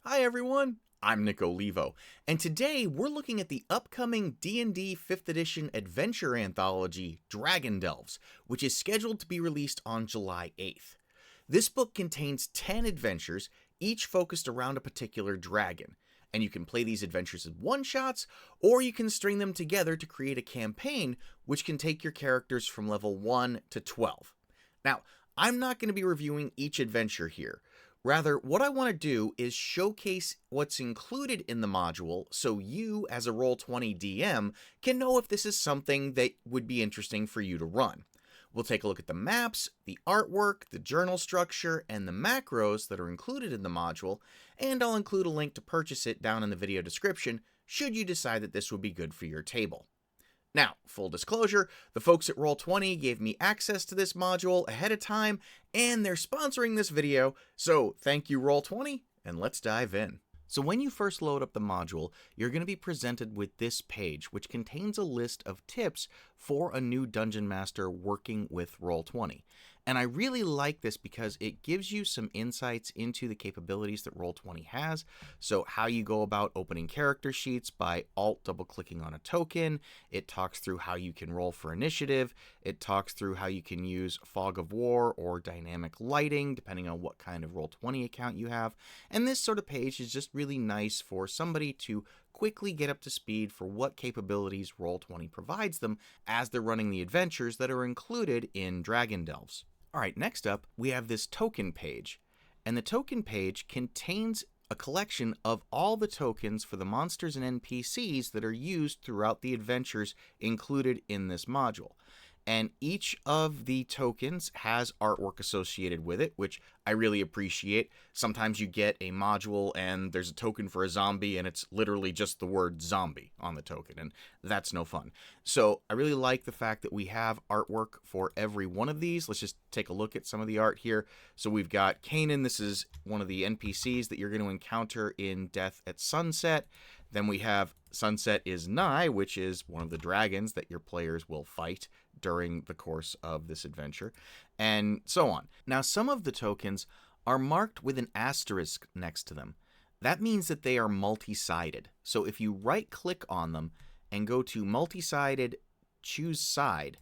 Hi everyone, I'm Nick Olivo, and today we're looking at the upcoming D&D 5th edition adventure anthology, Dragon Delves, which is scheduled to be released on July 8th. This book contains 10 adventures, each focused around a particular dragon, and you can play these adventures as one-shots, or you can string them together to create a campaign which can take your characters from level 1 to 12. Now, I'm not going to be reviewing each adventure here. Rather, what I want to do is showcase what's included in the module so you, as a Roll20 DM, can know if this is something that would be interesting for you to run. We'll take a look at the maps, the artwork, the journal structure, and the macros that are included in the module, and I'll include a link to purchase it down in the video description should you decide that this would be good for your table. Now, full disclosure, the folks at Roll20 gave me access to this module ahead of time, and they're sponsoring this video, so thank you Roll20, and let's dive in. So when you first load up the module, you're going to be presented with this page, which contains a list of tips for a new Dungeon Master working with Roll20. And I really like this because it gives you some insights into the capabilities that Roll20 has. So how you go about opening character sheets by double-clicking on a token. It talks through how you can roll for initiative. It talks through how you can use Fog of War or dynamic lighting, depending on what kind of Roll20 account you have. And this sort of page is just really nice for somebody to quickly get up to speed for what capabilities Roll20 provides them as they're running the adventures that are included in Dragon Delves. Alright, next up, we have this token page, and the token page contains a collection of all the tokens for the monsters and NPCs that are used throughout the adventures included in this module. And each of the tokens has artwork associated with it, which I really appreciate. Sometimes you get a module and there's a token for a zombie and it's literally just the word zombie on the token, and that's no fun. So I really like the fact that we have artwork for every one of these. Let's just take a look at some of the art here. So we've got Kanan. This is one of the NPCs that you're going to encounter in Death at Sunset. Then we have Sunset is Nigh, which is one of the dragons that your players will fight during the course of this adventure, and so on. Now, some of the tokens are marked with an asterisk next to them. That means that they are multi-sided. So if you right-click on them and go to multi-sided, choose side,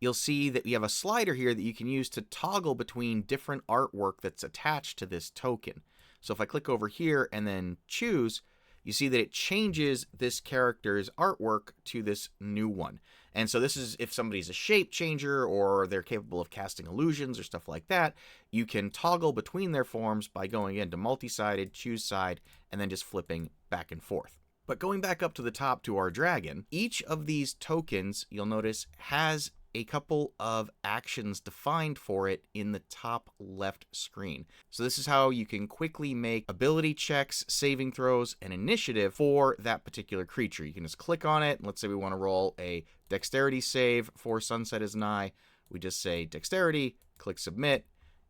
you'll see that we have a slider here that you can use to toggle between different artwork that's attached to this token. So if I click over here and then choose, you see that it changes this character's artwork to this new one. And so this is if somebody's a shape changer or they're capable of casting illusions or stuff like that, you can toggle between their forms by going into multi-sided, choose side, and then just flipping back and forth. But going back up to the top to our dragon, each of these tokens, you'll notice, has a couple of actions defined for it in the top left screen. So this is how you can quickly make ability checks, saving throws, and initiative for that particular creature. You can just click on it, and let's say we want to roll a dexterity save for Sunset is Nigh. We just say dexterity, click submit,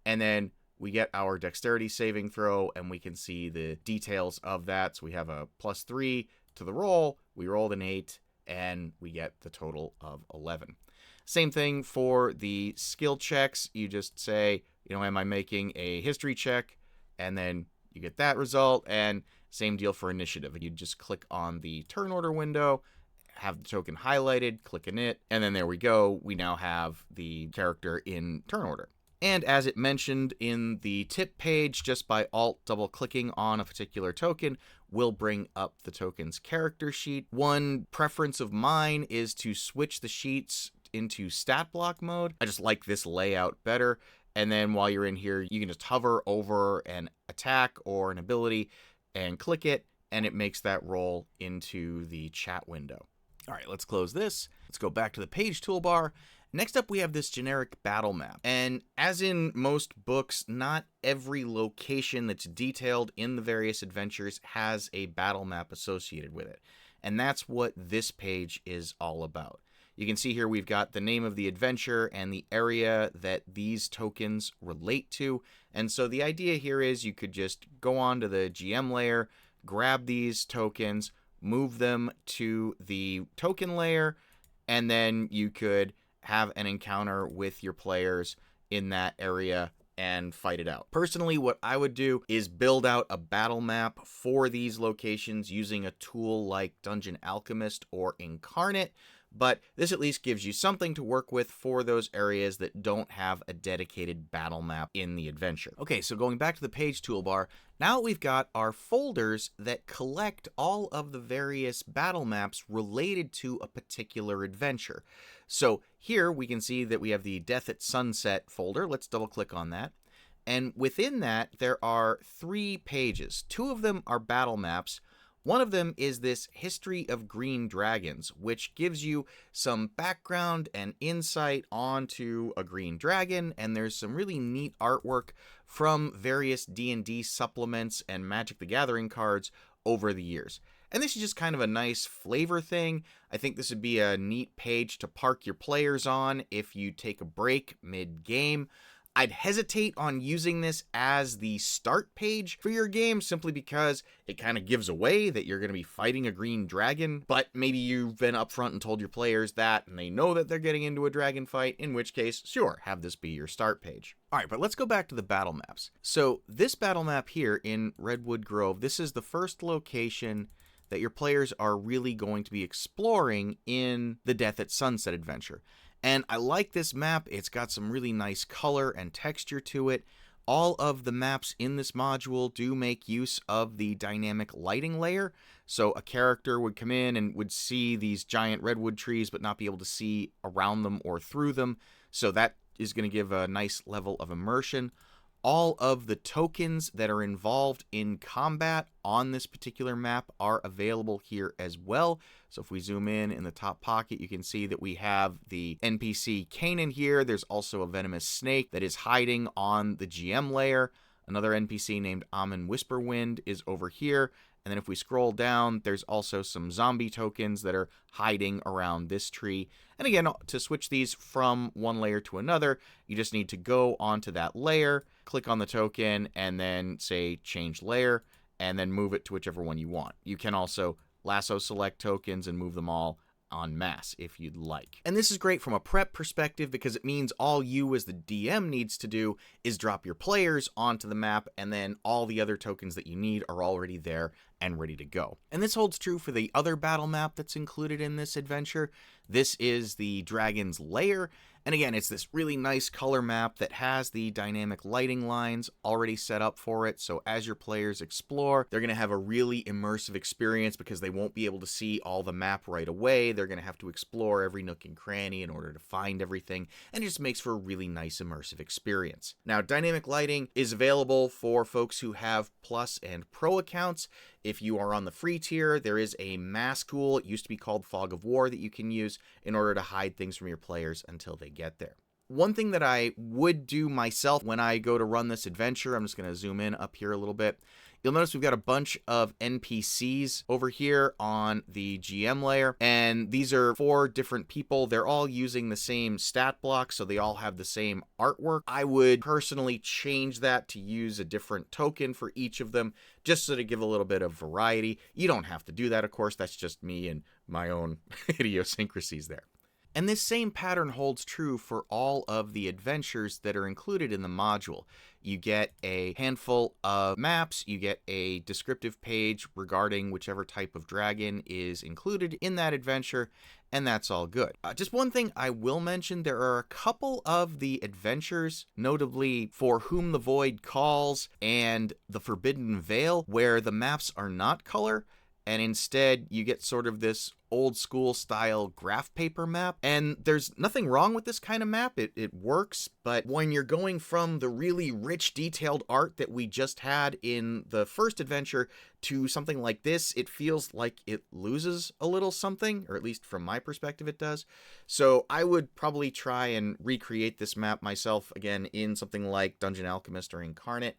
and then we get our dexterity saving throw, and we can see the details of that. So we have a +3 to the roll, we rolled an 8, and we get the total of 11. Same thing for the skill checks. You just say, am I making a history check? And then you get that result. And same deal for initiative. You just click on the turn order window, have the token highlighted, click on it, and then there we go. We now have the character in turn order. And as it mentioned in the tip page, just by double-clicking on a particular token will bring up the token's character sheet. One preference of mine is to switch the sheets into stat block mode. I just like this layout better. And then while you're in here, you can just hover over an attack or an ability and click it, and it makes that roll into the chat window. All right, let's close this. Let's go back to the page toolbar. Next up, we have this generic battle map. And as in most books, not every location that's detailed in the various adventures has a battle map associated with it. And that's what this page is all about. You can see here we've got the name of the adventure and the area that these tokens relate to. And so the idea here is you could just go on to the GM layer, grab these tokens, move them to the token layer, and then you could have an encounter with your players in that area and fight it out. Personally, what I would do is build out a battle map for these locations using a tool like Dungeon Alchemist or Incarnate, but this at least gives you something to work with for those areas that don't have a dedicated battle map in the adventure. Okay, so going back to the page toolbar, now we've got our folders that collect all of the various battle maps related to a particular adventure. So here we can see that we have the Death at Sunset folder. Let's double click on that. And within that, there are 3 pages. 2 of them are battle maps. One of them is this History of Green Dragons, which gives you some background and insight onto a green dragon, and there's some really neat artwork from various D&D supplements and Magic the Gathering cards over the years. And this is just kind of a nice flavor thing. I think this would be a neat page to park your players on if you take a break mid-game. I'd hesitate on using this as the start page for your game simply because it kind of gives away that you're going to be fighting a green dragon, but maybe you've been upfront and told your players that and they know that they're getting into a dragon fight, in which case, sure, have this be your start page. All right, but let's go back to the battle maps. So this battle map here in Redwood Grove, this is the first location that your players are really going to be exploring in the Death at Sunset adventure. And I like this map. It's got some really nice color and texture to it. All of the maps in this module do make use of the dynamic lighting layer. So a character would come in and would see these giant redwood trees but not be able to see around them or through them. So that is going to give a nice level of immersion. All of the tokens that are involved in combat on this particular map are available here as well. So if we zoom in the top pocket, you can see that we have the NPC Kanan here. There's also a venomous snake that is hiding on the GM layer. Another NPC named Amun Whisperwind is over here. And then if we scroll down, there's also some zombie tokens that are hiding around this tree. And again, to switch these from one layer to another, you just need to go onto that layer, click on the token, and then say change layer, and then move it to whichever one you want. You can also lasso select tokens and move them all en masse if you'd like. And this is great from a prep perspective because it means all you as the DM needs to do is drop your players onto the map, and then all the other tokens that you need are already there and ready to go. And this holds true for the other battle map that's included in this adventure. This is the Dragon's Lair. And again, it's this really nice color map that has the dynamic lighting lines already set up for it. So as your players explore, they're going to have a really immersive experience because they won't be able to see all the map right away. They're going to have to explore every nook and cranny in order to find everything. And it just makes for a really nice immersive experience. Now, dynamic lighting is available for folks who have Plus and Pro accounts. If you are on the free tier, there is a mask tool, it used to be called Fog of War, that you can use in order to hide things from your players until they get there. One thing that I would do myself when I go to run this adventure, I'm just going to zoom in up here a little bit. You'll notice we've got a bunch of NPCs over here on the GM layer, and these are 4 different people. They're all using the same stat block, so they all have the same artwork. I would personally change that to use a different token for each of them, just so to give a little bit of variety. You don't have to do that, of course. That's just me and my own idiosyncrasies there. And this same pattern holds true for all of the adventures that are included in the module. You get a handful of maps, you get a descriptive page regarding whichever type of dragon is included in that adventure, and that's all good. Just one thing I will mention, there are a couple of the adventures, notably For Whom the Void Calls and The Forbidden Vale, where the maps are not color, and instead you get sort of this old school style graph paper map. And there's nothing wrong with this kind of map. It works, but when you're going from the really rich detailed art that we just had in the first adventure to something like this, it feels like it loses a little something, or at least from my perspective it does. So I would probably try and recreate this map myself again in something like Dungeon Alchemist or Incarnate.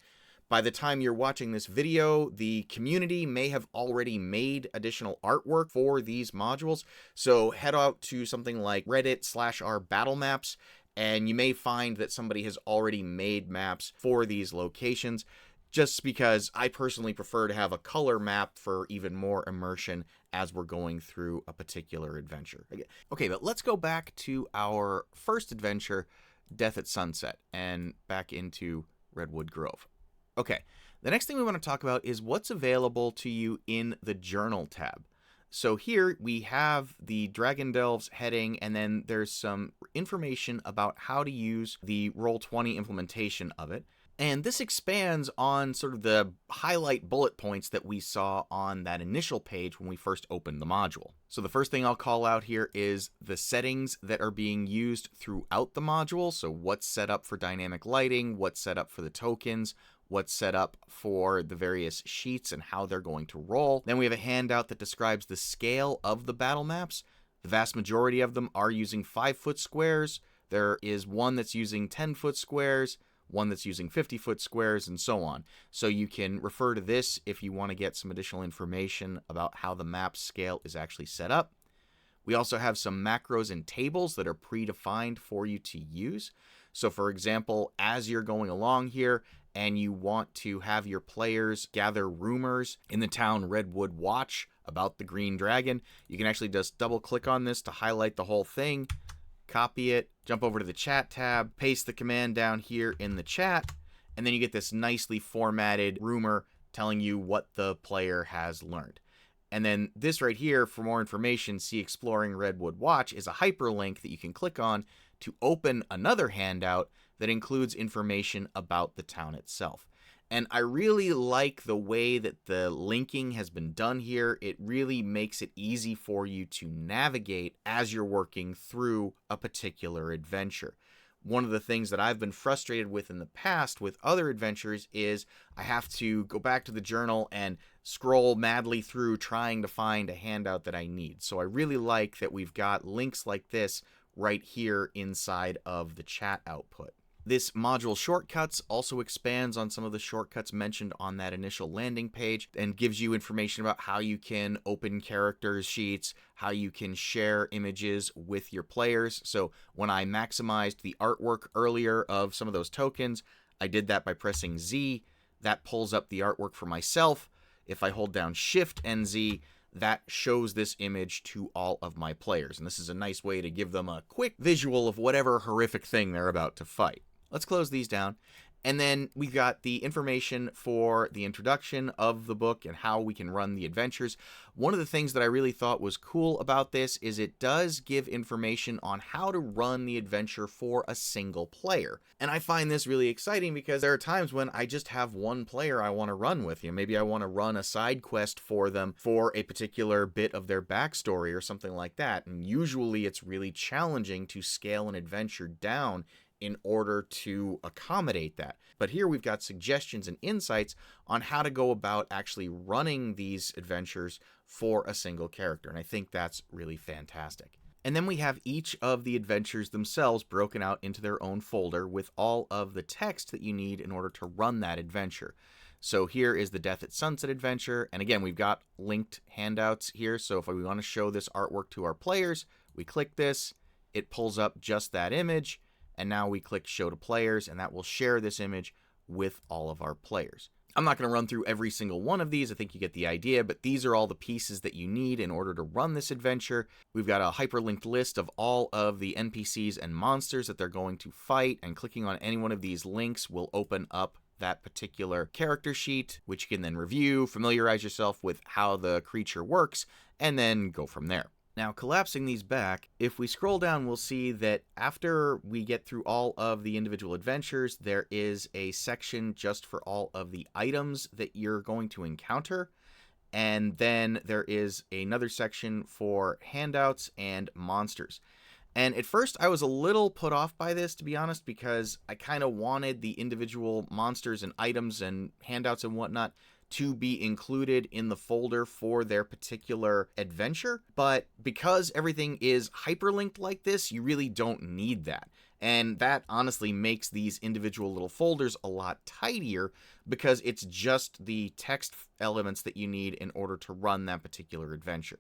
By the time you're watching this video, the community may have already made additional artwork for these modules. So head out to something like Reddit/r battle maps, and you may find that somebody has already made maps for these locations, just because I personally prefer to have a color map for even more immersion as we're going through a particular adventure. Okay, but let's go back to our first adventure, Death at Sunset, and back into Redwood Grove. Okay, the next thing we want to talk about is what's available to you in the Journal tab. So here we have the Dragon Delves heading, and then there's some information about how to use the Roll20 implementation of it. And this expands on sort of the highlight bullet points that we saw on that initial page when we first opened the module. So the first thing I'll call out here is the settings that are being used throughout the module. So what's set up for dynamic lighting, what's set up for the tokens, what's set up for the various sheets and how they're going to roll. Then we have a handout that describes the scale of the battle maps. The vast majority of them are using 5-foot squares. There is one that's using 10-foot squares, one that's using 50-foot squares, and so on. So you can refer to this if you want to get some additional information about how the map scale is actually set up. We also have some macros and tables that are predefined for you to use. So for example, as you're going along here and you want to have your players gather rumors in the town Redwood Watch about the Green Dragon, you can actually just double click on this to highlight the whole thing, copy it, jump over to the chat tab, paste the command down here in the chat, and then you get this nicely formatted rumor telling you what the player has learned. And then this right here, for more information, see Exploring Redwood Watch, is a hyperlink that you can click on to open another handout that includes information about the town itself. And I really like the way that the linking has been done here. It really makes it easy for you to navigate as you're working through a particular adventure. One of the things that I've been frustrated with in the past with other adventures is I have to go back to the journal and scroll madly through trying to find a handout that I need. So I really like that we've got links like this right here inside of the chat output. This module shortcuts also expands on some of the shortcuts mentioned on that initial landing page and gives you information about how you can open characters sheets, how you can share images with your players. So when I maximized the artwork earlier of some of those tokens, I did that by pressing Z. That pulls up the artwork for myself. If I hold down Shift and Z, that shows this image to all of my players. And this is a nice way to give them a quick visual of whatever horrific thing they're about to fight. Let's close these down. And then we've got the information for the introduction of the book and how we can run the adventures. One of the things that I really thought was cool about this is it does give information on how to run the adventure for a single player. And I find this really exciting because there are times when I just have one player I want to run with. Maybe I want to run a side quest for them for a particular bit of their backstory or something like that. And usually it's really challenging to scale an adventure down in order to accommodate that. But here we've got suggestions and insights on how to go about actually running these adventures for a single character. And I think that's really fantastic. And then we have each of the adventures themselves broken out into their own folder with all of the text that you need in order to run that adventure. So here is the Death at Sunset adventure. And again, we've got linked handouts here. So if we want to show this artwork to our players, we click this, it pulls up just that image. And now we click Show to Players, and that will share this image with all of our players. I'm not going to run through every single one of these. I think you get the idea, but these are all the pieces that you need in order to run this adventure. We've got a hyperlinked list of all of the NPCs and monsters that they're going to fight, and clicking on any one of these links will open up that particular character sheet, which you can then review, familiarize yourself with how the creature works, and then go from there. Now, collapsing these back, if we scroll down, we'll see that after we get through all of the individual adventures, there is a section just for all of the items that you're going to encounter. And then there is another section for handouts and monsters. And at first, I was a little put off by this, to be honest, because I kind of wanted the individual monsters and items and handouts and whatnot to be included in the folder for their particular adventure. But because everything is hyperlinked like this, you really don't need that. And that honestly makes these individual little folders a lot tidier because it's just the text elements that you need in order to run that particular adventure.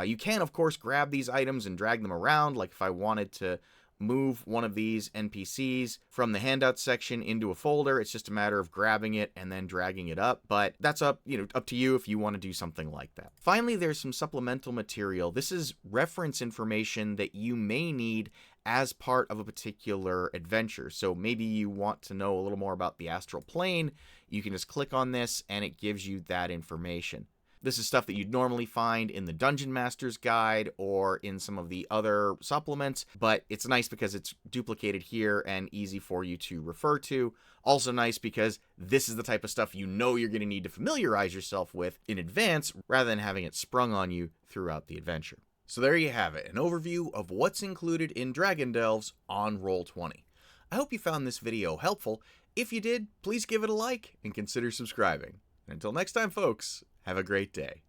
You can, of course, grab these items and drag them around, like if I wanted to move one of these NPCs from the handout section into a folder. It's just a matter of grabbing it and then dragging it up, but that's up to you if you want to do something like that. Finally, there's some supplemental material. This is reference information that you may need as part of a particular adventure. So maybe you want to know a little more about the astral plane, you can just click on this and it gives you that information. This is stuff that you'd normally find in the Dungeon Master's Guide or in some of the other supplements, but it's nice because it's duplicated here and easy for you to refer to. Also nice because this is the type of stuff you know you're going to need to familiarize yourself with in advance rather than having it sprung on you throughout the adventure. So there you have it, an overview of what's included in Dragon Delves on Roll20. I hope you found this video helpful. If you did, please give it a like and consider subscribing. And until next time, folks, have a great day.